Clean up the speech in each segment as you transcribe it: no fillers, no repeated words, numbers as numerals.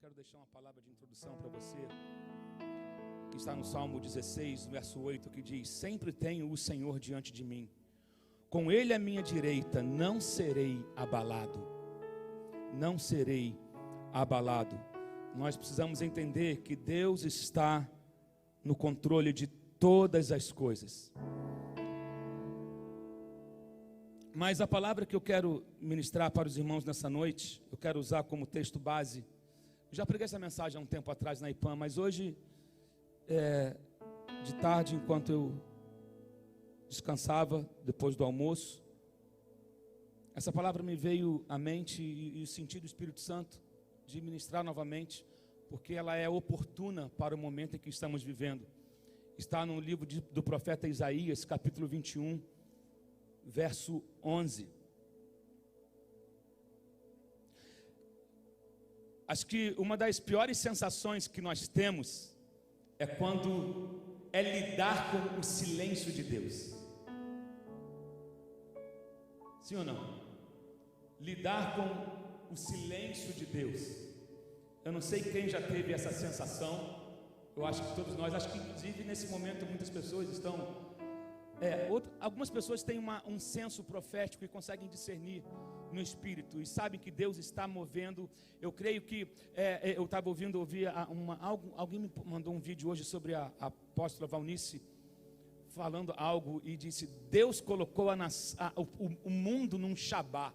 quero deixar uma palavra de introdução para você, que está no Salmo 16, verso 8, que diz: sempre tenho o Senhor diante de mim, com Ele à minha direita, não serei abalado. Não serei abalado. Nós precisamos entender que Deus está no controle de todas as coisas. Mas a palavra que eu quero ministrar para os irmãos nessa noite, eu quero usar como texto base. Eu já preguei essa mensagem há um tempo atrás na IPAM, mas hoje, de tarde, enquanto eu descansava, depois do almoço, essa palavra me veio à mente e senti do Espírito Santo de ministrar novamente, porque ela é oportuna para o momento em que estamos vivendo. Está no livro do profeta Isaías, capítulo 21, verso 11. Acho que uma das piores sensações que nós temos é quando é lidar com o silêncio de Deus. Sim ou não? Lidar com o silêncio de Deus. Eu não sei quem já teve essa sensação. Eu acho que todos nós, acho que inclusive nesse momento muitas pessoas estão... algumas pessoas têm um senso profético e conseguem discernir no Espírito e sabem que Deus está movendo. Eu creio que eu estava alguém me mandou um vídeo hoje sobre a apóstola Valnice falando algo e disse: Deus colocou o mundo num Shabá,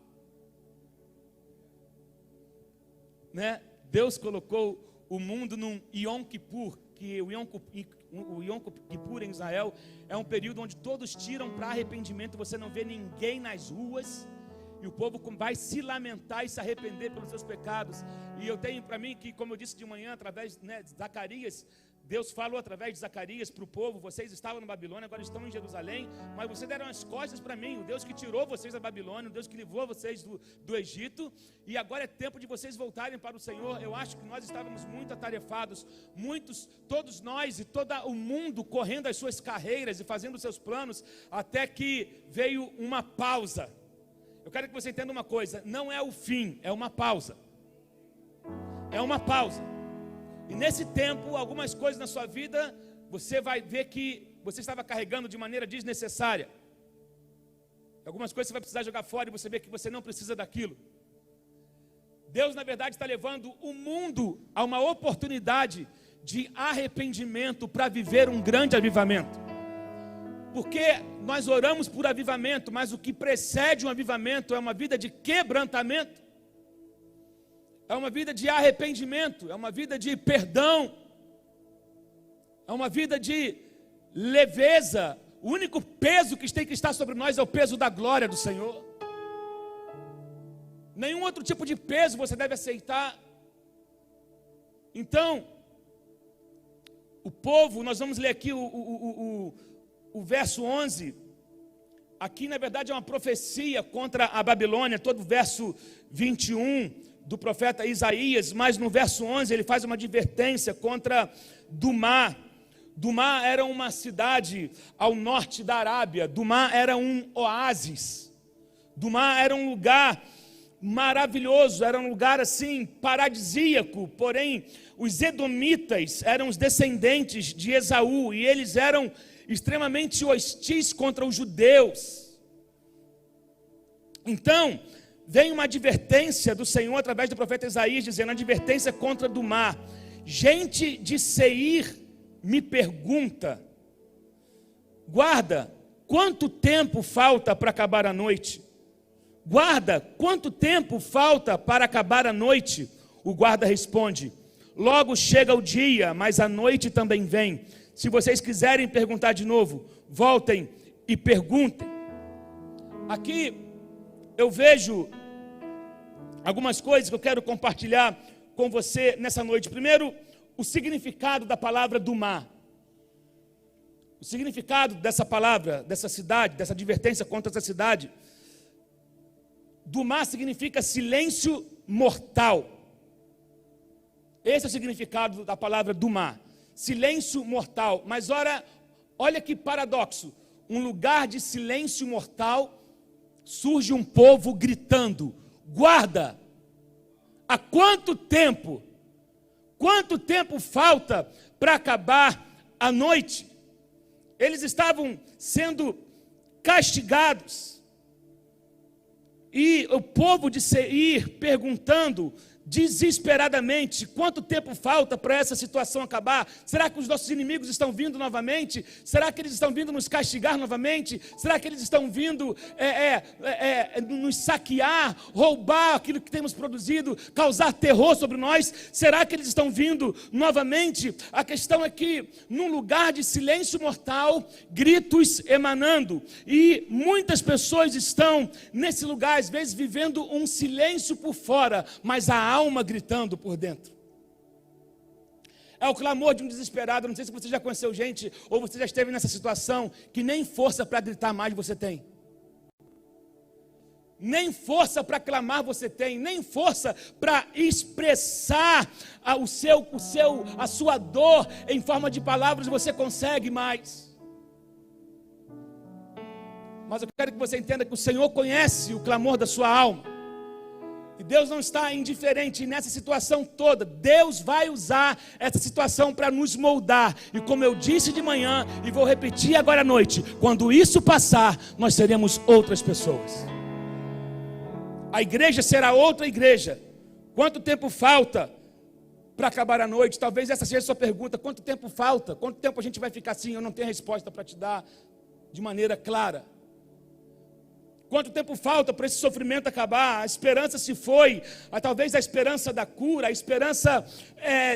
né? Deus colocou o mundo num Yom Kippur, que o Yom Kippur em Israel é um período onde todos tiram para arrependimento. Você não vê ninguém nas ruas e o povo vai se lamentar e se arrepender pelos seus pecados. E eu tenho para mim que, como eu disse de manhã, através de Zacarias, Deus falou através de Zacarias para o povo: vocês estavam na Babilônia, agora estão em Jerusalém, mas vocês deram as costas para mim, o Deus que tirou vocês da Babilônia, o Deus que livrou vocês do Egito, e agora é tempo de vocês voltarem para o Senhor. Eu acho que nós estávamos muito atarefados, todos nós e todo o mundo correndo as suas carreiras e fazendo os seus planos, até que veio uma pausa. Eu quero que você entenda uma coisa: não é o fim, é uma pausa. É uma pausa. E nesse tempo, algumas coisas na sua vida, você vai ver que você estava carregando de maneira desnecessária. Algumas coisas você vai precisar jogar fora e você vê que você não precisa daquilo. Deus, na verdade, está levando o mundo a uma oportunidade de arrependimento para viver um grande avivamento. Porque nós oramos por avivamento, mas o que precede um avivamento é uma vida de quebrantamento. É uma vida de arrependimento, é uma vida de perdão, é uma vida de leveza. O único peso que tem que estar sobre nós é o peso da glória do Senhor. Nenhum outro tipo de peso você deve aceitar. Então, o povo, nós vamos ler aqui o verso 11. Aqui, na verdade, é uma profecia contra a Babilônia, todo o verso 21 do profeta Isaías, mas no verso 11 ele faz uma advertência contra Dumá. Dumá era uma cidade ao norte da Arábia. Dumá era um oásis. Dumá era um lugar maravilhoso, era um lugar assim paradisíaco. Porém, os edomitas eram os descendentes de Esaú e eles eram extremamente hostis contra os judeus. Então, vem uma advertência do Senhor através do profeta Isaías, dizendo: advertência contra Dumá. Gente de Seir me pergunta: guarda, quanto tempo falta para acabar a noite? Guarda, quanto tempo falta para acabar a noite? O guarda responde: logo chega o dia, mas a noite também vem. Se vocês quiserem perguntar de novo, voltem e perguntem. Aqui eu vejo algumas coisas que eu quero compartilhar com você nessa noite. Primeiro, o significado da palavra Dumá. O significado dessa palavra, dessa cidade, dessa advertência contra essa cidade. Dumá significa silêncio mortal. Esse é o significado da palavra Dumá. Silêncio mortal. Mas olha que paradoxo. Um lugar de silêncio mortal, surge um povo gritando: guarda, há quanto tempo Quanto tempo falta para acabar a noite? Eles estavam sendo castigados. E o povo de Seir perguntando desesperadamente: quanto tempo falta para essa situação acabar? Será que os nossos inimigos estão vindo novamente? Será que eles estão vindo nos castigar novamente? Será que eles estão vindo nos saquear, roubar aquilo que temos produzido, causar terror sobre nós? Será que eles estão vindo novamente? A questão é que, num lugar de silêncio mortal, gritos emanando, e muitas pessoas estão nesse lugar, às vezes vivendo um silêncio por fora, mas a alma gritando por dentro. É o clamor de um desesperado. Não sei se você já conheceu gente, ou você já esteve nessa situação, que nem força para gritar mais você tem. Nem força para clamar você tem, nem força para expressar a sua dor em forma de palavras você consegue mais. Mas eu quero que você entenda que o Senhor conhece o clamor da sua alma. E Deus não está indiferente nessa situação toda. Deus vai usar essa situação para nos moldar. E como eu disse de manhã, e vou repetir agora à noite, quando isso passar, nós seremos outras pessoas. A igreja será outra igreja. Quanto tempo falta para acabar a noite? Talvez essa seja a sua pergunta. Quanto tempo falta? Quanto tempo a gente vai ficar assim? Eu não tenho resposta para te dar de maneira clara. Quanto tempo falta para esse sofrimento acabar? A esperança se foi, talvez a esperança da cura, a esperança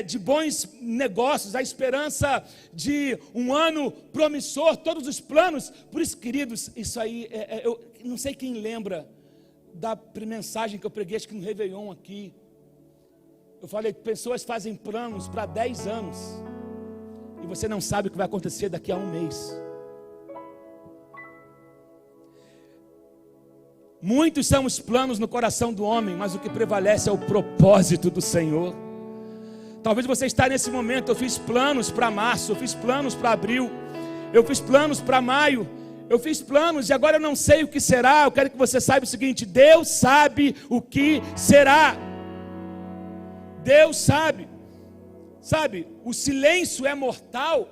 de bons negócios, a esperança de um ano promissor, todos os planos. Por isso, queridos, isso aí, eu não sei quem lembra da mensagem que eu preguei, acho que no Réveillon aqui. Eu falei que pessoas fazem planos para 10 anos, e você não sabe o que vai acontecer daqui a um mês. Muitos são os planos no coração do homem, mas o que prevalece é o propósito do Senhor. Talvez você está nesse momento: eu fiz planos para março, eu fiz planos para abril, eu fiz planos para maio, eu fiz planos e agora eu não sei o que será. Eu quero que você saiba o seguinte: Deus sabe o que será. Deus sabe. Sabe, o silêncio é mortal,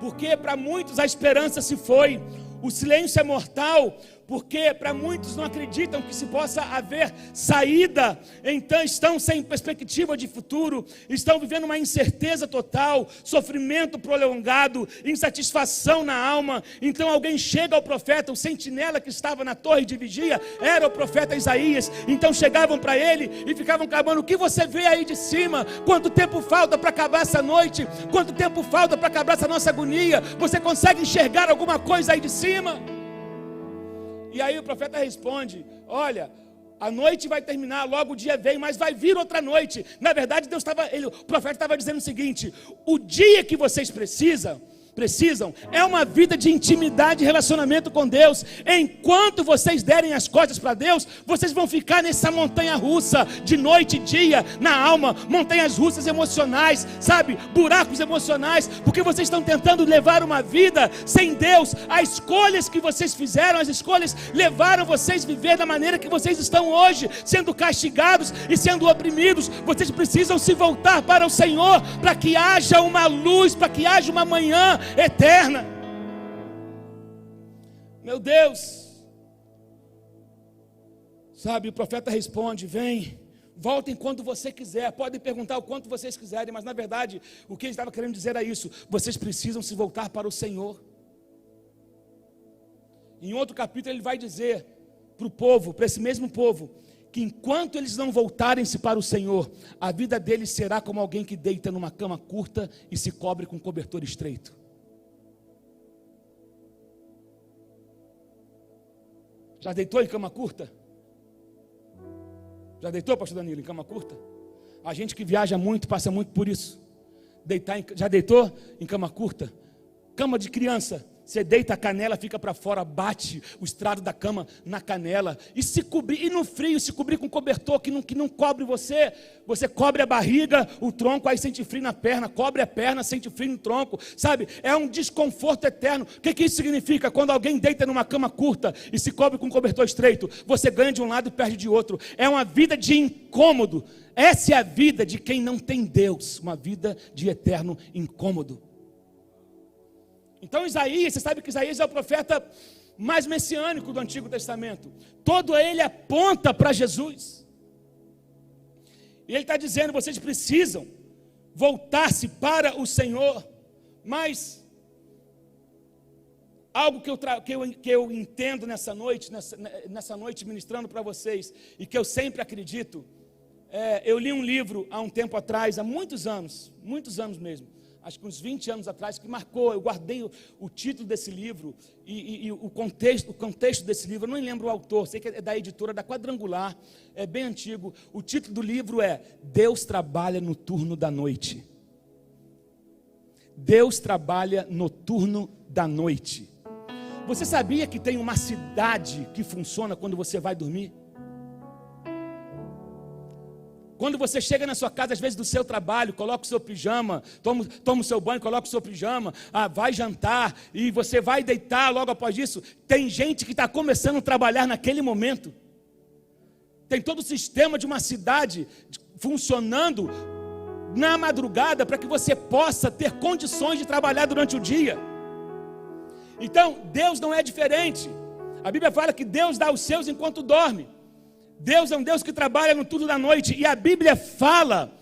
porque para muitos a esperança se foi. O silêncio é mortal, porque para muitos não acreditam que se possa haver saída, então estão sem perspectiva de futuro, estão vivendo uma incerteza total, sofrimento prolongado, insatisfação na alma. Então alguém chega ao profeta, o sentinela que estava na torre de vigia, era o profeta Isaías. Então chegavam para ele e ficavam clamando: o que você vê aí de cima? Quanto tempo falta para acabar essa noite? Quanto tempo falta para acabar essa nossa agonia? Você consegue enxergar alguma coisa aí de cima? E aí o profeta responde: olha, a noite vai terminar, logo o dia vem, mas vai vir outra noite. Na verdade, o profeta estava dizendo o seguinte: o dia que vocês precisam é uma vida de intimidade e relacionamento com Deus. Enquanto vocês derem as costas para Deus, vocês vão ficar nessa montanha russa, de noite e dia, na alma, montanhas russas emocionais, sabe, buracos emocionais, porque vocês estão tentando levar uma vida sem Deus. As escolhas que vocês fizeram, as escolhas levaram vocês a viver da maneira que vocês estão hoje, sendo castigados e sendo oprimidos. Vocês precisam se voltar para o Senhor, para que haja uma luz, para que haja uma manhã eterna. Meu Deus, sabe, o profeta responde: vem, voltem quando você quiser, podem perguntar o quanto vocês quiserem, mas na verdade o que ele estava querendo dizer é isso: vocês precisam se voltar para o Senhor. Em outro capítulo ele vai dizer para o povo, para esse mesmo povo, que enquanto eles não voltarem-se para o Senhor, a vida deles será como alguém que deita numa cama curta e se cobre com cobertor estreito. Já deitou em cama curta? Já deitou, pastor Danilo, em cama curta? A gente que viaja muito, passa muito por isso. Já deitou em cama curta? Cama de criança, Você deita a canela, fica para fora, bate o estrado da cama na canela. E se cobrir, e no frio, se cobrir com cobertor que não cobre você. Você cobre a barriga, o tronco, aí sente frio na perna. Cobre a perna, sente frio no tronco. Sabe? É um desconforto eterno. O que isso significa? Quando alguém deita numa cama curta e se cobre com cobertor estreito, você ganha de um lado e perde de outro. É uma vida de incômodo. Essa é a vida de quem não tem Deus. Uma vida de eterno incômodo. Então Isaías, você sabe que Isaías é o profeta mais messiânico do Antigo Testamento. Todo ele aponta para Jesus. E ele está dizendo, vocês precisam voltar-se para o Senhor. Mas algo que eu entendo nessa noite ministrando para vocês, e que eu sempre acredito, eu li um livro há um tempo atrás, há muitos anos mesmo, acho que uns 20 anos atrás, que marcou, eu guardei o título desse livro e o contexto desse livro, eu não lembro o autor, sei que é da editora da Quadrangular, é bem antigo. O título do livro é Deus trabalha no turno da noite. Deus trabalha no turno da noite. Você sabia que tem uma cidade que funciona quando você vai dormir? Quando você chega na sua casa, às vezes do seu trabalho, coloca o seu pijama, toma o seu banho, coloca o seu pijama, vai jantar, e você vai deitar logo após isso. Tem gente que está começando a trabalhar naquele momento. Tem todo o sistema de uma cidade funcionando na madrugada, para que você possa ter condições de trabalhar durante o dia. Então, Deus não é diferente. A Bíblia fala que Deus dá os seus enquanto dorme. Deus é um Deus que trabalha no turno da noite. E a Bíblia fala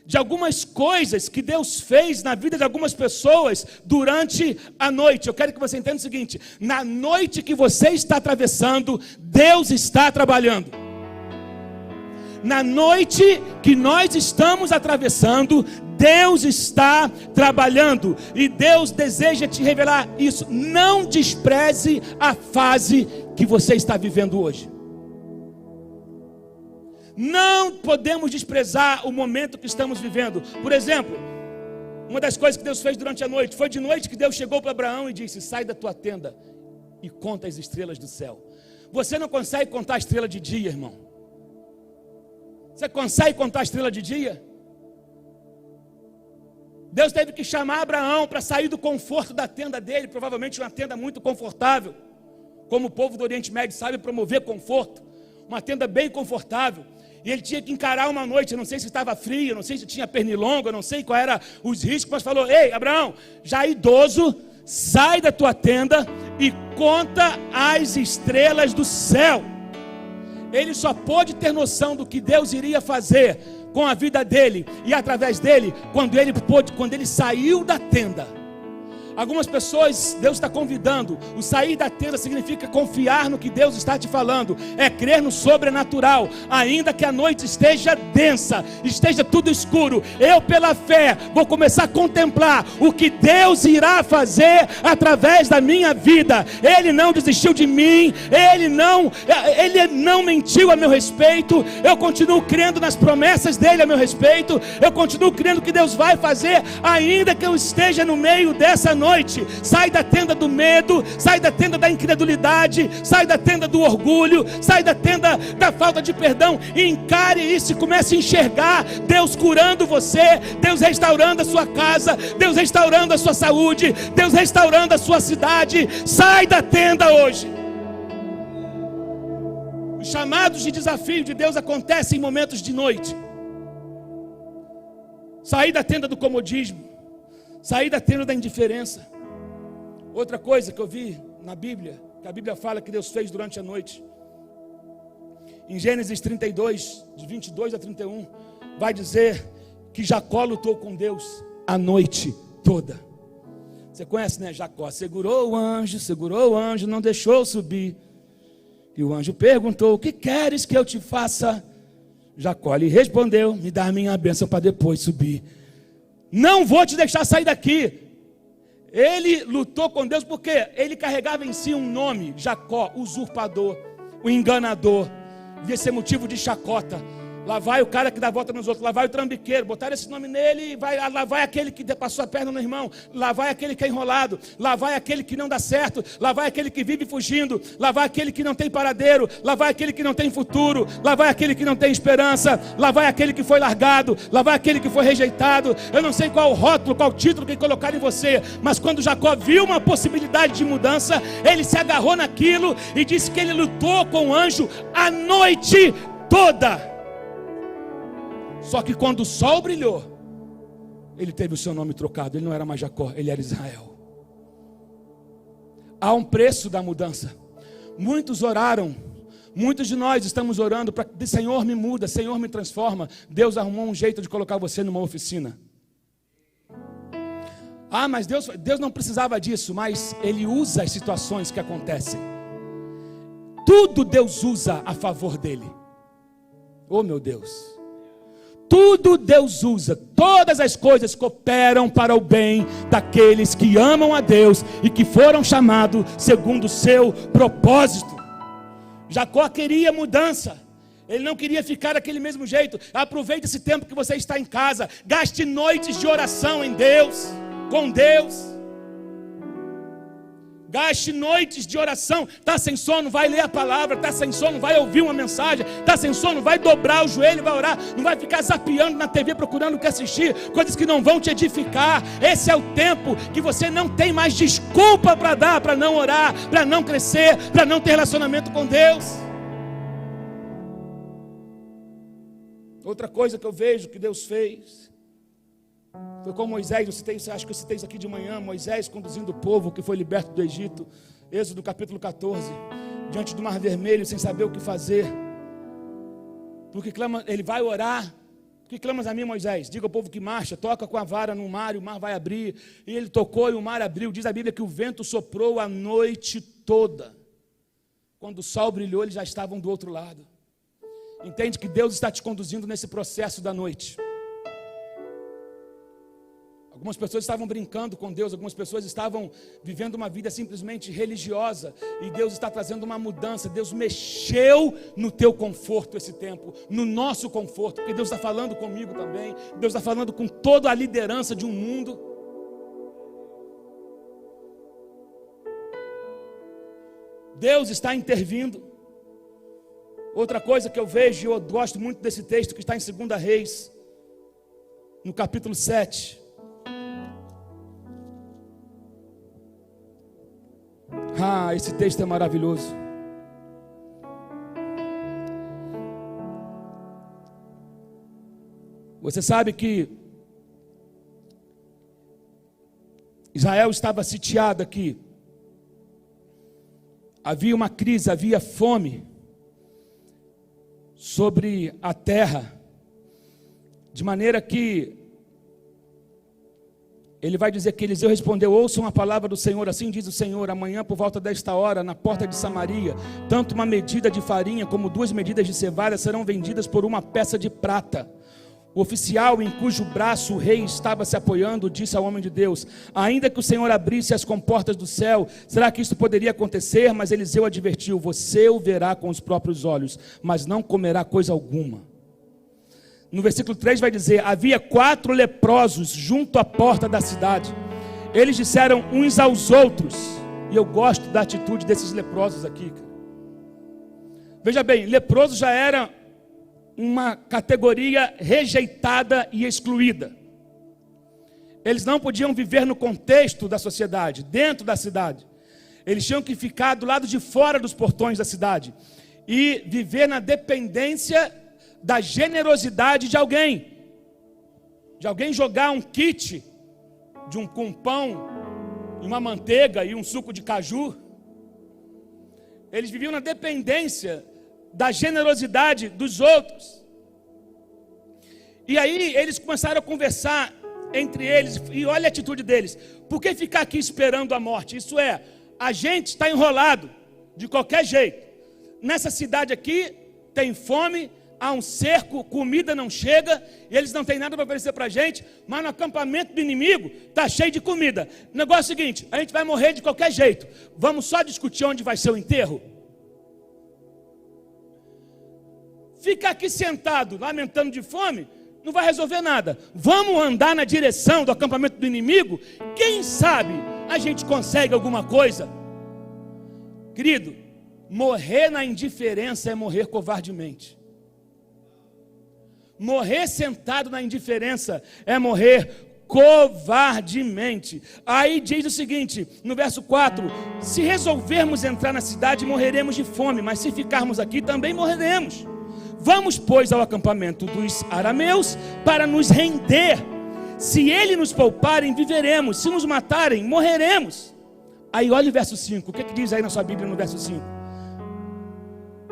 de algumas coisas que Deus fez na vida de algumas pessoas durante a noite. Eu quero que você entenda o seguinte: na noite que você está atravessando, Deus está trabalhando. Na noite que nós estamos atravessando, Deus está trabalhando. E Deus deseja te revelar isso. Não despreze a fase que você está vivendo hoje. Não podemos desprezar o momento que estamos vivendo. Por exemplo, uma das coisas que Deus fez durante a noite, foi de noite que Deus chegou para Abraão e disse: sai da tua tenda e conta as estrelas do céu. Você não consegue contar a estrela de dia, irmão? Você consegue contar a estrela de dia? Deus teve que chamar Abraão para sair do conforto da tenda dele, provavelmente uma tenda muito confortável, como o povo do Oriente Médio sabe promover conforto, uma tenda bem confortável. E ele tinha que encarar uma noite, eu não sei se estava frio, eu não sei se tinha pernilongo, eu não sei qual era os riscos, mas falou: ei, Abraão, já idoso, sai da tua tenda e conta as estrelas do céu. Ele só pôde ter noção do que Deus iria fazer com a vida dele e através dele, quando ele saiu da tenda. Algumas pessoas, Deus está convidando. O sair da tenda significa confiar no que Deus está te falando. É crer no sobrenatural. Ainda que a noite esteja densa, esteja tudo escuro, eu pela fé vou começar a contemplar o que Deus irá fazer através da minha vida. Ele não desistiu de mim, Ele não mentiu a meu respeito. Eu continuo crendo nas promessas dele a meu respeito. Eu continuo crendo que Deus vai fazer, ainda que eu esteja no meio dessa noite. Sai da tenda do medo, sai da tenda da incredulidade, sai da tenda do orgulho, sai da tenda da falta de perdão, e encare isso e comece a enxergar Deus curando você, Deus restaurando a sua casa, Deus restaurando a sua saúde, Deus restaurando a sua cidade. Sai da tenda hoje. Os chamados de desafio de Deus acontecem em momentos de noite. Sair da tenda do comodismo, sair da tenda da indiferença. Outra coisa que eu vi na Bíblia, que a Bíblia fala que Deus fez durante a noite, em Gênesis 32, de 22 a 31, vai dizer que Jacó lutou com Deus a noite toda. Você conhece, né? Jacó segurou o anjo, não deixou subir. E o anjo perguntou: o que queres que eu te faça? Jacó lhe respondeu: me dá a minha bênção para depois subir. Não vou te deixar sair daqui. Ele lutou com Deus porque ele carregava em si um nome: Jacó, usurpador, o enganador. Devia ser motivo de chacota. Lá vai o cara que dá volta nos outros, lá vai o trambiqueiro, botaram esse nome nele, lá vai aquele que passou a perna no irmão, lá vai aquele que é enrolado, lá vai aquele que não dá certo, lá vai aquele que vive fugindo, lá vai aquele que não tem paradeiro, lá vai aquele que não tem futuro, lá vai aquele que não tem esperança, lá vai aquele que foi largado, lá vai aquele que foi rejeitado. Eu não sei qual o rótulo, qual o título que colocaram em você, mas quando Jacó viu uma possibilidade de mudança, ele se agarrou naquilo e disse que ele lutou com o anjo a noite toda. Só que quando o sol brilhou, ele teve o seu nome trocado. Ele não era mais Jacó, ele era Israel. Há um preço da mudança. Muitos oraram, muitos de nós estamos orando para que Senhor me muda, Senhor me transforma. Deus arrumou um jeito de colocar você numa oficina. Ah, mas Deus não precisava disso, mas Ele usa as situações que acontecem. Tudo Deus usa a favor dEle. Oh meu Deus. Tudo Deus usa, todas as coisas cooperam para o bem daqueles que amam a Deus e que foram chamados segundo o seu propósito. Jacó queria mudança, ele não queria ficar daquele mesmo jeito. Aproveite esse tempo que você está em casa, gaste noites de oração em Deus, com Deus. Gaste noites de oração. Está sem sono, vai ler a palavra. Está sem sono, vai ouvir uma mensagem. Está sem sono, vai dobrar o joelho, vai orar. Não vai ficar zapeando na TV procurando o que assistir, coisas que não vão te edificar. Esse é o tempo que você não tem mais desculpa para dar, para não orar, para não crescer, para não ter relacionamento com Deus. Outra coisa que eu vejo que Deus fez foi com Moisés. Acho que eu citei isso aqui de manhã. Moisés conduzindo o povo que foi liberto do Egito, Êxodo capítulo 14, diante do Mar Vermelho, sem saber o que fazer. Porque clama, ele vai orar. O que clamas a mim, Moisés? Diga ao povo que marcha, toca com a vara no mar e o mar vai abrir. E ele tocou e o mar abriu. Diz a Bíblia que o vento soprou a noite toda. Quando o sol brilhou, eles já estavam do outro lado. Entende que Deus está te conduzindo nesse processo da noite. Algumas pessoas estavam brincando com Deus, algumas pessoas estavam vivendo uma vida simplesmente religiosa, e Deus está trazendo uma mudança. Deus mexeu no teu conforto esse tempo, no nosso conforto, porque Deus está falando comigo também, Deus está falando com toda a liderança de um mundo. Deus está intervindo. Outra coisa que eu vejo, e eu gosto muito desse texto que está em 2 Reis, no capítulo 7. Ah, esse texto é maravilhoso. Você sabe que Israel estava sitiado aqui. Havia uma crise, havia fome sobre a terra, de maneira que ele vai dizer que Eliseu respondeu: ouçam a palavra do Senhor, assim diz o Senhor, amanhã por volta desta hora, na porta de Samaria, tanto uma medida de farinha como 2 medidas de cevada serão vendidas por uma peça de prata. O oficial em cujo braço o rei estava se apoiando disse ao homem de Deus: ainda que o Senhor abrisse as comportas do céu, será que isso poderia acontecer? Mas Eliseu advertiu: você o verá com os próprios olhos, mas não comerá coisa alguma. No versículo 3 vai dizer: havia 4 leprosos junto à porta da cidade. Eles disseram uns aos outros, e eu gosto da atitude desses leprosos aqui. Veja bem, leproso já era uma categoria rejeitada e excluída. Eles não podiam viver no contexto da sociedade, dentro da cidade. Eles tinham que ficar do lado de fora dos portões da cidade e viver na dependência da generosidade de alguém jogar um kit com um pão e uma manteiga e um suco de caju. Eles viviam na dependência da generosidade dos outros. E aí eles começaram a conversar entre eles, e olha a atitude deles: por que ficar aqui esperando a morte? Isso é, a gente está enrolado de qualquer jeito. Nessa cidade aqui tem fome, há um cerco, comida não chega, e eles não têm nada para oferecer para a gente, mas no acampamento do inimigo está cheio de comida. O negócio é o seguinte: a gente vai morrer de qualquer jeito, vamos só discutir onde vai ser o enterro? Ficar aqui sentado, lamentando de fome, não vai resolver nada. Vamos andar na direção do acampamento do inimigo? Quem sabe a gente consegue alguma coisa? Querido, morrer na indiferença é morrer covardemente. Morrer sentado na indiferença é morrer covardemente. Aí diz o seguinte, no verso 4: se resolvermos entrar na cidade, morreremos de fome, mas se ficarmos aqui, também morreremos. Vamos, pois, ao acampamento dos arameus para nos render. Se eles nos pouparem, viveremos. Se nos matarem, morreremos. Aí olha o verso 5. O que diz aí na sua Bíblia no verso 5?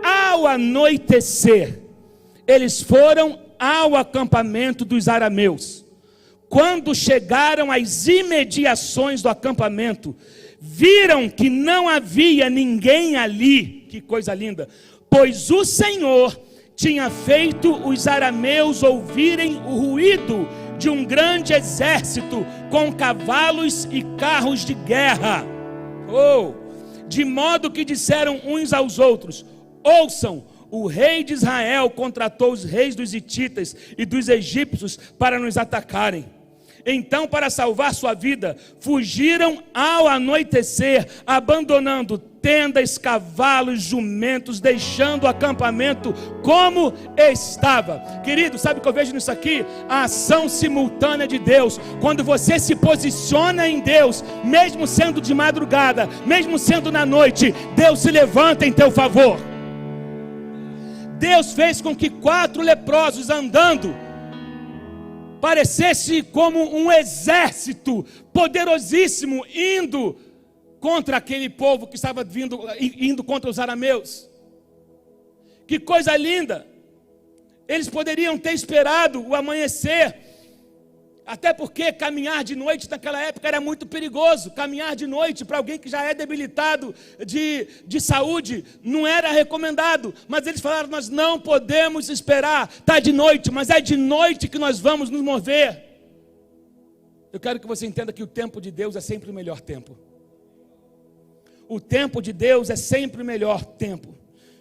Ao anoitecer, eles foram ao acampamento dos arameus. Quando chegaram às imediações do acampamento, viram que não havia ninguém ali. Que coisa linda! Pois o Senhor tinha feito os arameus ouvirem o ruído de um grande exército com cavalos e carros de guerra. De modo que disseram uns aos outros: ouçam, o rei de Israel contratou os reis dos hititas e dos egípcios para nos atacarem. Então, para salvar sua vida, fugiram ao anoitecer, abandonando tendas, cavalos, jumentos, deixando o acampamento como estava. Querido, sabe o que eu vejo nisso aqui? A ação simultânea de Deus. Quando você se posiciona em Deus, mesmo sendo de madrugada, mesmo sendo na noite, Deus se levanta em teu favor. Deus fez com que 4 leprosos andando parecesse como um exército poderosíssimo indo contra aquele povo que estava indo contra os arameus. Que coisa linda! Eles poderiam ter esperado o amanhecer, até porque caminhar de noite naquela época era muito perigoso. Caminhar de noite para alguém que já é debilitado de saúde não era recomendado. Mas eles falaram: nós não podemos esperar, está de noite, mas é de noite que nós vamos nos mover. Eu quero que você entenda que o tempo de Deus é sempre o melhor tempo. O tempo de Deus é sempre o melhor tempo.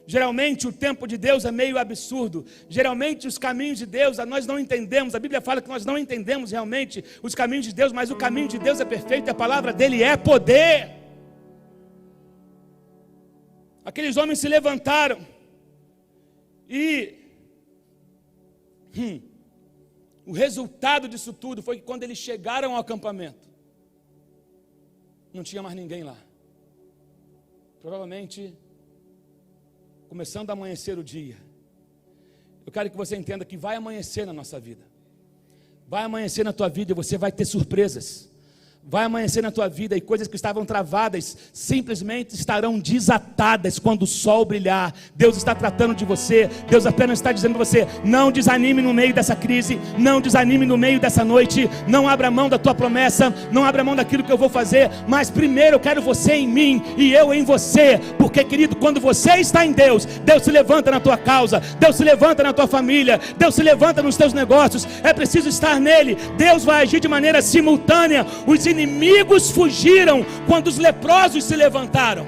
Geralmente o tempo de Deus é meio absurdo. Geralmente os caminhos de Deus nós não entendemos. A Bíblia fala que nós não entendemos realmente os caminhos de Deus, mas o caminho de Deus é perfeito e a palavra dele é poder. Aqueles homens se levantaram e o resultado disso tudo foi que quando eles chegaram ao acampamento, não tinha mais ninguém lá. Provavelmente começando a amanhecer o dia. Eu quero que você entenda que vai amanhecer na nossa vida. Vai amanhecer na tua vida e você vai ter surpresas. Vai amanhecer na tua vida e coisas que estavam travadas simplesmente estarão desatadas quando o sol brilhar. Deus está tratando de você. Deus apenas está dizendo para você: não desanime no meio dessa crise, não desanime no meio dessa noite, não abra mão da tua promessa, não abra mão daquilo que eu vou fazer, mas primeiro eu quero você em mim e eu em você, porque, querido, quando você está em Deus, Deus se levanta na tua causa, Deus se levanta na tua família, Deus se levanta nos teus negócios. É preciso estar nele. Deus vai agir de maneira simultânea. Os inimigos fugiram quando os leprosos se levantaram.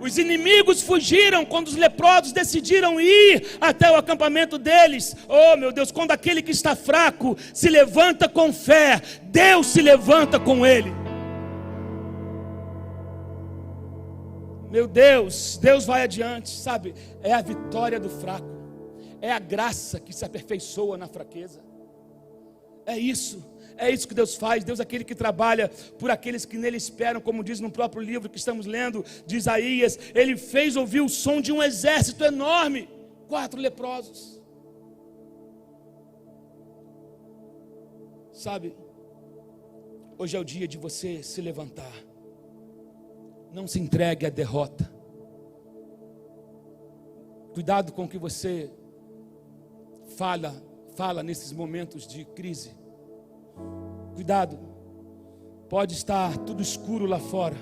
Os inimigos fugiram quando os leprosos decidiram ir até o acampamento deles. Oh meu Deus, quando aquele que está fraco se levanta com fé, Deus se levanta com ele. Meu Deus, Deus vai adiante, sabe? É a vitória do fraco, é a graça que se aperfeiçoa na fraqueza. É isso que Deus faz. Deus é aquele que trabalha por aqueles que nele esperam, como diz no próprio livro que estamos lendo de Isaías. Ele fez ouvir o som de um exército enorme, 4 leprosos. Sabe, hoje é o dia de você se levantar. Não se entregue à derrota. Cuidado com o que você fala nesses momentos de crise. Cuidado, pode estar tudo escuro lá fora,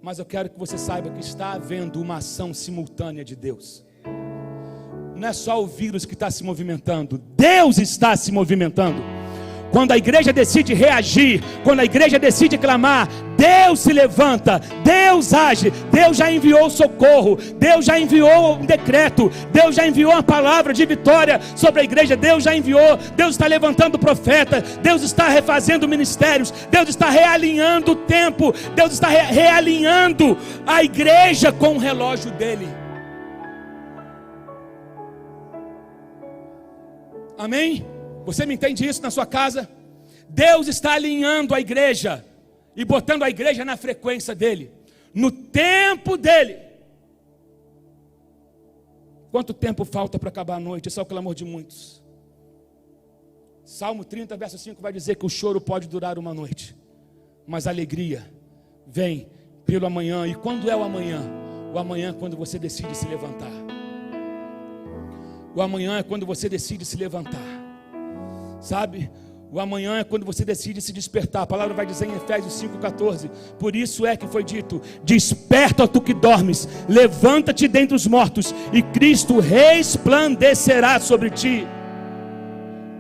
mas eu quero que você saiba que está havendo uma ação simultânea de Deus. Não é só o vírus que está se movimentando, Deus está se movimentando. Quando a igreja decide reagir, quando a igreja decide clamar, Deus se levanta, Deus age. Deus já enviou socorro, Deus já enviou um decreto, Deus já enviou uma palavra de vitória sobre a igreja. Deus já enviou, Deus está levantando profeta, Deus está refazendo ministérios, Deus está realinhando o tempo, Deus está realinhando a igreja com o relógio dele. Amém? Você me entende isso na sua casa? Deus está alinhando a igreja e botando a igreja na frequência dele, no tempo dele. Quanto tempo falta para acabar a noite? Esse é o clamor de muitos. Salmo 30, verso 5 vai dizer que o choro pode durar uma noite, mas a alegria vem pelo amanhã. E quando é o amanhã? O amanhã é quando você decide se levantar. O amanhã é quando você decide se levantar. Sabe? O amanhã é quando você decide se despertar. A palavra vai dizer em Efésios 5,14: por isso é que foi dito: desperta, tu que dormes, levanta-te dentre os mortos, e Cristo resplandecerá sobre ti.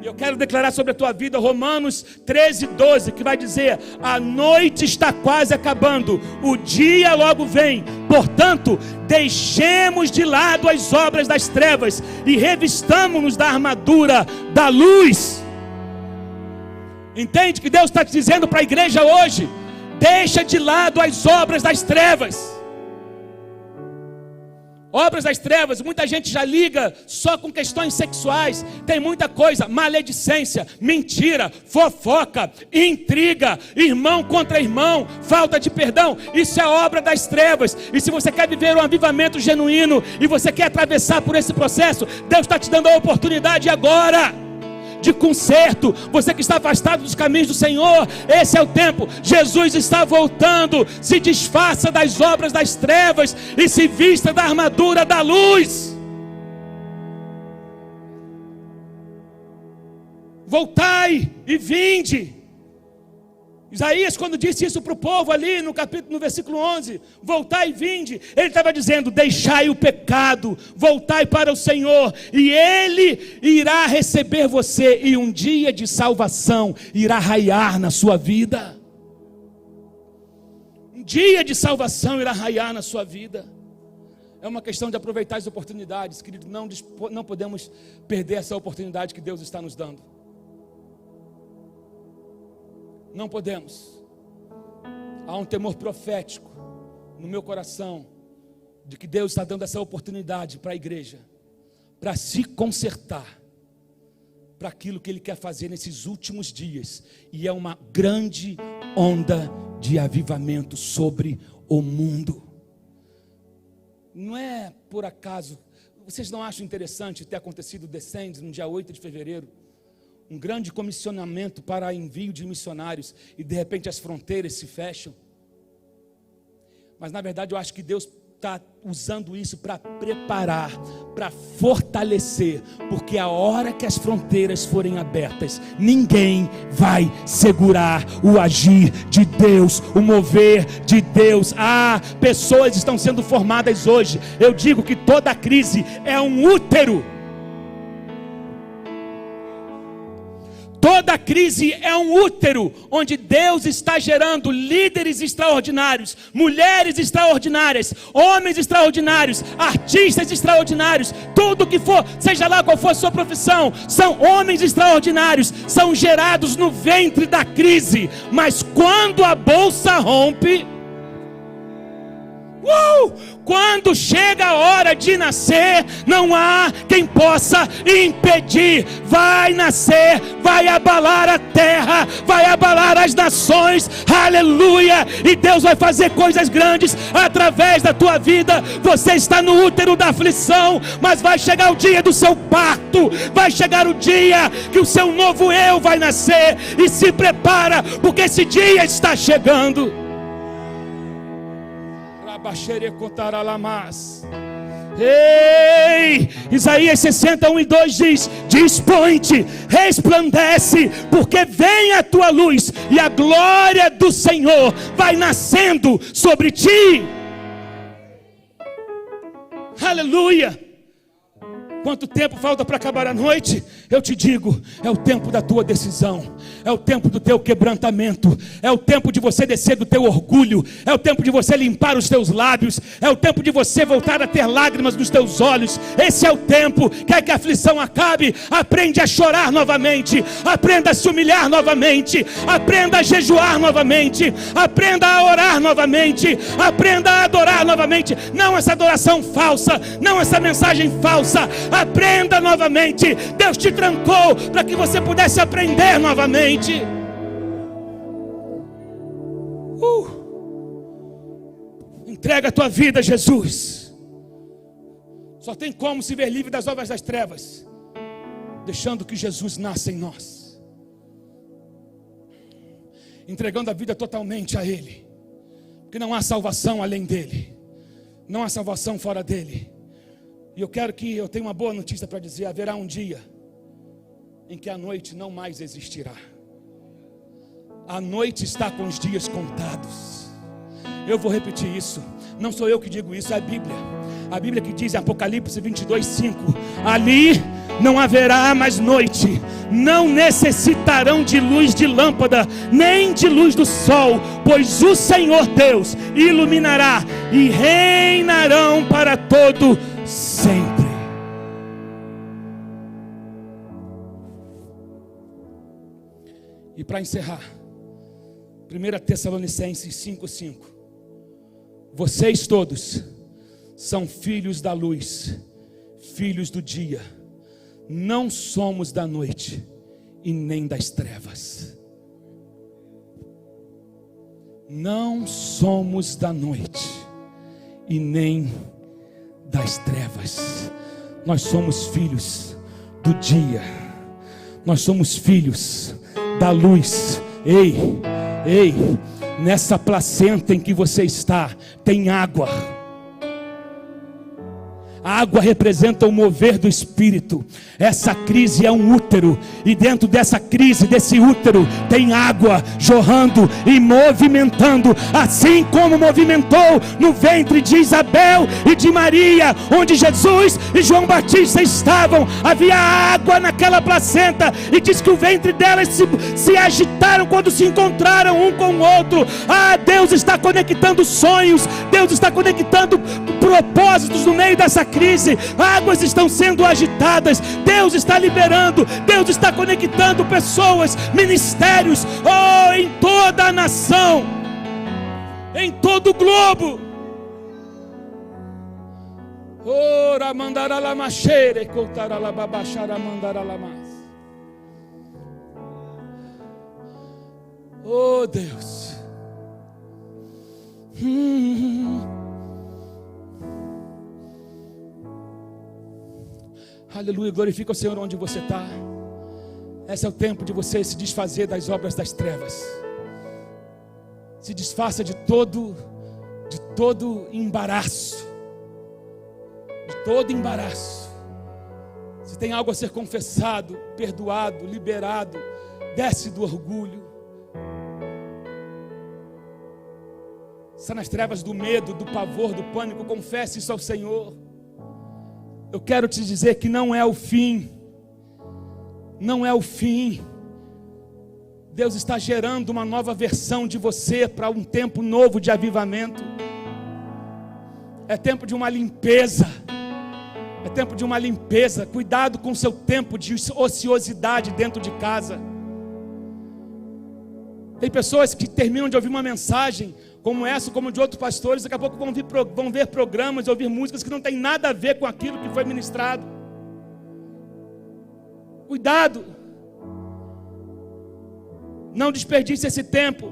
E eu quero declarar sobre a tua vida Romanos 13:12, que vai dizer: a noite está quase acabando, o dia logo vem. Portanto, deixemos de lado as obras das trevas e revistamo-nos da armadura da luz. Entende que Deus está te dizendo para a igreja hoje: deixa de lado as obras das trevas. Obras das trevas, muita gente já liga só com questões sexuais. Tem muita coisa: maledicência, mentira, fofoca, intriga, irmão contra irmão, falta de perdão. Isso é obra das trevas. E se você quer viver um avivamento genuíno e você quer atravessar por esse processo, Deus está te dando a oportunidade agora de conserto. Você que está afastado dos caminhos do Senhor, esse é o tempo. Jesus está voltando. Se desfaça das obras das trevas e se vista da armadura da luz. Voltai e vinde. Isaías, quando disse isso para o povo ali no versículo 11, voltai e vinde, ele estava dizendo: deixai o pecado, voltai para o Senhor, e Ele irá receber você, e um dia de salvação irá raiar na sua vida. Um dia de salvação irá raiar na sua vida. É uma questão de aproveitar as oportunidades, querido. Não podemos perder essa oportunidade que Deus está nos dando. Não podemos. Há um temor profético no meu coração de que Deus está dando essa oportunidade para a igreja, para se consertar para aquilo que Ele quer fazer nesses últimos dias. E é uma grande onda de avivamento sobre o mundo. Não é por acaso. Vocês não acham interessante ter acontecido o Descende no dia 8 de fevereiro? Um grande comissionamento para envio de missionários, e de repente as fronteiras se fecham. Mas na verdade eu acho que Deus está usando isso para preparar, para fortalecer, porque a hora que as fronteiras forem abertas, ninguém vai segurar o agir de Deus, o mover de Deus. Pessoas estão sendo formadas hoje. Eu digo que toda crise é um útero. Toda crise é um útero onde Deus está gerando líderes extraordinários, mulheres extraordinárias, homens extraordinários, artistas extraordinários. Tudo que for, seja lá qual for a sua profissão, são homens extraordinários, são gerados no ventre da crise. Mas quando a bolsa rompe, quando chega a hora de nascer, não há quem possa impedir. Vai nascer, vai abalar a terra, vai abalar as nações, aleluia, e Deus vai fazer coisas grandes através da tua vida. Você está no útero da aflição, mas vai chegar o dia do seu parto, vai chegar o dia que o seu novo eu vai nascer, e se prepara, porque esse dia está chegando. Ei, Isaías 61:2 diz: dispõe-te, resplandece, porque vem a tua luz, e a glória do Senhor vai nascendo sobre ti. Aleluia. Quanto tempo falta para acabar a noite? eu te digo, é o tempo da tua decisão, é o tempo do teu quebrantamento, é o tempo de você descer do teu orgulho, é o tempo de você limpar os teus lábios, é o tempo de você voltar a ter lágrimas nos teus olhos. Esse é o tempo. Quer que a aflição acabe? Aprende a chorar novamente, aprenda a se humilhar novamente, aprenda a jejuar novamente, aprenda a orar novamente, aprenda a adorar novamente. Não essa adoração falsa, não essa mensagem falsa. Aprenda novamente. Deus te trancou para que você pudesse aprender novamente. Entrega a tua vida a Jesus. Só tem como se ver livre das obras das trevas, deixando que Jesus nasça em nós, entregando a vida totalmente a Ele, porque não há salvação além dEle, não há salvação fora dEle. E eu tenho uma boa notícia para dizer: haverá um dia em que a noite não mais existirá. A noite está com os dias contados. Eu vou repetir isso, não sou eu que digo isso, é a Bíblia. A Bíblia que diz em Apocalipse 22:5: ali não haverá mais noite, não necessitarão de luz de lâmpada, nem de luz do sol, pois o Senhor Deus iluminará e reinarão para todo sempre. E para encerrar, 1 Tessalonicenses 5:5: vocês todos são filhos da luz, filhos do dia. Não somos da noite e nem das trevas. Não somos da noite e nem das trevas. Nós somos filhos do dia. Nós somos filhos da luz. Ei, nessa placenta em que você está, tem água. A água representa o mover do Espírito. Essa crise é um útero, e dentro dessa crise, desse útero, tem água jorrando e movimentando, assim como movimentou no ventre de Isabel e de Maria, onde Jesus e João Batista estavam. Havia água naquela placenta, e diz que o ventre delas se agitaram quando se encontraram um com o outro. Deus está conectando sonhos, Deus está conectando propósitos no meio dessa crise. Águas estão sendo agitadas, Deus está liberando, Deus está conectando pessoas, ministérios, em toda a nação, em todo o globo. Ora mandará la machere, contará la babachara, mandará la mas. Oh Deus. Aleluia, glorifica o Senhor onde você está. Esse é o tempo de você se desfazer das obras das trevas. Se desfaça de todo embaraço. De todo embaraço. Se tem algo a ser confessado, perdoado, liberado, desce do orgulho. Está nas trevas do medo, do pavor, do pânico, confesse isso ao Senhor. Eu quero te dizer que não é o fim. Não é o fim. Deus está gerando uma nova versão de você para um tempo novo de avivamento. É tempo de uma limpeza. É tempo de uma limpeza. Cuidado com o seu tempo de ociosidade dentro de casa. Tem pessoas que terminam de ouvir uma mensagem como essa, como de outros pastores, daqui a pouco vão ver programas, ouvir músicas que não tem nada a ver com aquilo que foi ministrado. Cuidado. Não desperdice esse tempo.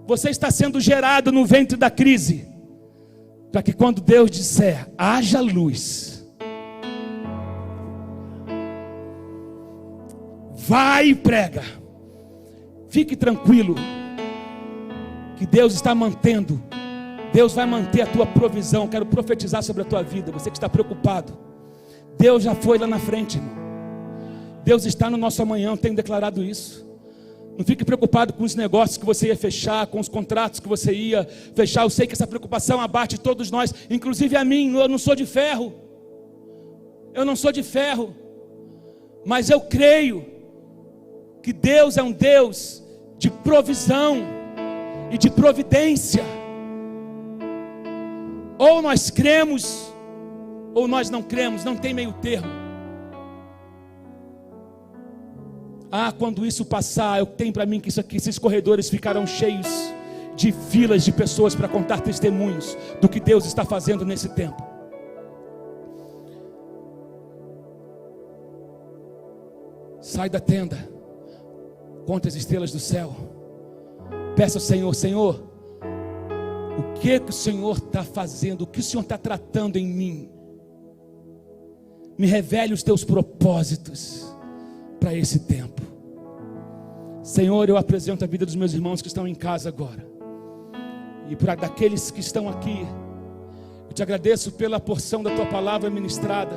Você está sendo gerado no ventre da crise, para que quando Deus disser, haja luz, vai e prega. Fique tranquilo, que Deus está mantendo. Deus vai manter a tua provisão. Quero profetizar sobre a tua vida. Você que está preocupado, Deus já foi lá na frente, irmão. Deus está no nosso amanhã. Eu tenho declarado isso. Não fique preocupado com os negócios que você ia fechar, com os contratos que você ia fechar. Eu sei que essa preocupação abate todos nós, inclusive a mim. Eu não sou de ferro. Eu não sou de ferro. Mas eu creio que Deus é um Deus de provisão e de providência. Ou nós cremos, ou nós não cremos, não tem meio termo. Quando isso passar, eu tenho para mim que esses corredores ficarão cheios de filas de pessoas para contar testemunhos do que Deus está fazendo nesse tempo. Sai da tenda, conta as estrelas do céu, peça ao Senhor: Senhor, o que o Senhor está fazendo, o que o Senhor está tratando em mim? Me revele os teus propósitos para esse tempo. Senhor, eu apresento a vida dos meus irmãos que estão em casa agora, e para daqueles que estão aqui. Eu te agradeço pela porção da tua palavra ministrada,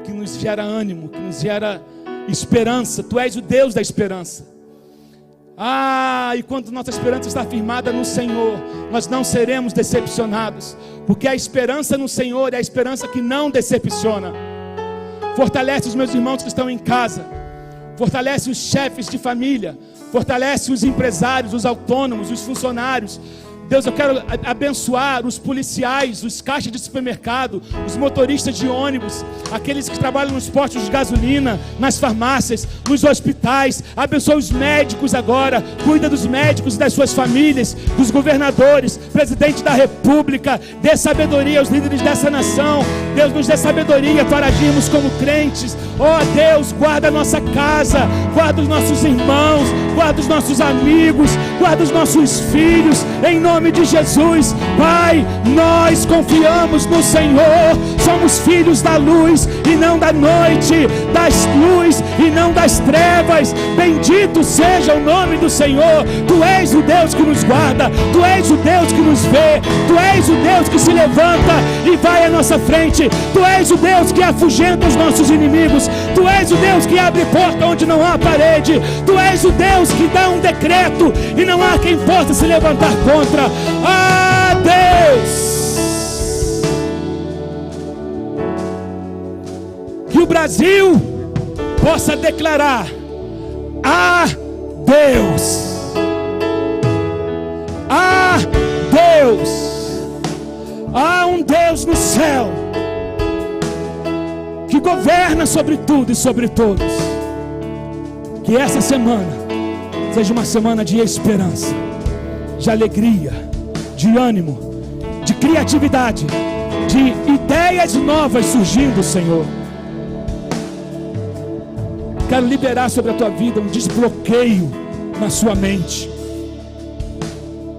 que nos gera ânimo, que nos gera esperança. Tu és o Deus da esperança. E quando nossa esperança está firmada no Senhor, nós não seremos decepcionados, porque a esperança no Senhor é a esperança que não decepciona. Fortalece os meus irmãos que estão em casa, fortalece os chefes de família, fortalece os empresários, os autônomos, os funcionários. Deus, eu quero abençoar os policiais, os caixas de supermercado, os motoristas de ônibus, aqueles que trabalham nos postos de gasolina, nas farmácias, nos hospitais. Abençoa os médicos agora, cuida dos médicos e das suas famílias, dos governadores, presidente da república. Dê sabedoria aos líderes dessa nação. Deus, nos dê sabedoria para agirmos como crentes. Deus, guarda a nossa casa, guarda os nossos irmãos, guarda os nossos amigos, guarda os nossos filhos, em nome de Jesus. Pai, nós confiamos no Senhor, somos filhos da luz e não da noite, das luz e não das trevas. Bendito seja o nome do Senhor. Tu és o Deus que nos guarda, Tu és o Deus que nos vê, Tu és o Deus que se levanta e vai à nossa frente, Tu és o Deus que afugenta os nossos inimigos, Tu és o Deus que abre porta onde não há parede, Tu és o Deus que dá um decreto e não há quem possa se levantar contra. Deus, que o Brasil possa declarar: Deus, Deus, há um Deus no céu que governa sobre tudo e sobre todos. Que essa semana seja uma semana de esperança, de alegria, de ânimo, de criatividade, de ideias novas surgindo, Senhor. Quero liberar sobre a tua vida um desbloqueio na sua mente,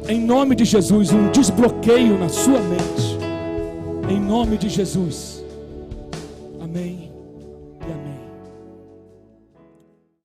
em nome de Jesus. Um desbloqueio na sua mente, em nome de Jesus. Amém.